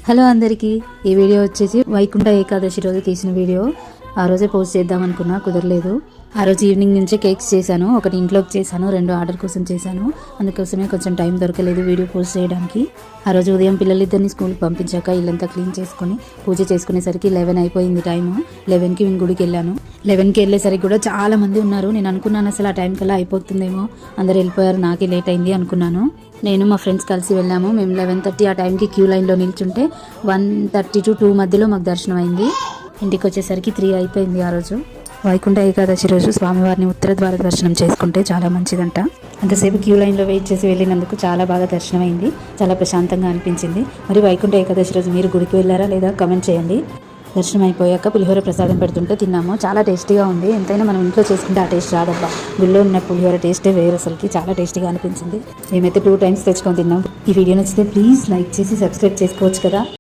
Hello అందరికీ, ఈ video వచ్చేసి వైకుంఠ ఏకాదశి రోజు తీసిన వీడియో. ఆ రోజే పోస్ట్ చేద్దాం అనుకున్నా, కుదరలేదు. ఆ రోజు ఈవినింగ్ నుంచే కేక్స్ చేశాను. ఒకటి ఇంట్లోకి చేశాను, 2 ఆర్డర్ కోసం చేశాను. అందుకోసమే కొంచెం టైం దొరకలేదు వీడియో పోస్ట్ చేయడానికి. ఆ రోజు ఉదయం పిల్లలిద్దరిని స్కూల్కి పంపించాక ఇల్లంతా క్లీన్ చేసుకుని పూజ చేసుకునేసరికి 11 అయిపోయింది టైము. 11కి నేను గుడికి వెళ్ళాను. 11కి వెళ్ళేసరికి కూడా చాలా మంది ఉన్నారు. నేను అనుకున్నాను అసలు ఆ టైం కల్లా అయిపోతుందేమో, అందరు వెళ్ళిపోయారు, నాకే లేట్ అయింది అనుకున్నాను. నేను మా ఫ్రెండ్స్ కలిసి వెళ్ళాము. మేము 11:30 ఆ టైంకి క్యూ లైన్లో నిల్చుంటే 1:30 to 2 మధ్యలో మాకు దర్శనం అయింది. ఇంటికి వచ్చేసరికి 3 అయిపోయింది. ఆ రోజు వైకుంఠ ఏకాదశి రోజు స్వామివారిని ఉత్తర ద్వార దర్శనం చేసుకుంటే చాలా మంచిదంట. అంతసేపు క్యూ లైన్లో వెయిట్ చేసి వెళ్ళినందుకు చాలా బాగా దర్శనం అయింది, చాలా ప్రశాంతంగా అనిపించింది. మరి వైకుంఠ ఏకాదశి రోజు మీరు గుడికి వెళ్ళారా లేదా కామెంట్ చేయండి. దర్శనం అయిపోయాక పులిహోర ప్రసాదం పెడుతుంటే తిన్నాము. చాలా టేస్టీగా ఉంది. ఎంతైనా మనం ఇంట్లో చేసుకుంటే ఆ టేస్ట్ రాదబ్బా. గుళ్ళో ఉన్న పులిహోర టేస్టే వేరు, అసలుకి చాలా టేస్టీగా అనిపించింది. మేమైతే 2 times తెచ్చుకొని తిన్నాం. ఈ వీడియో నచ్చితే ప్లీజ్ లైక్ చేసి సబ్స్క్రైబ్ చేసుకోవచ్చు కదా.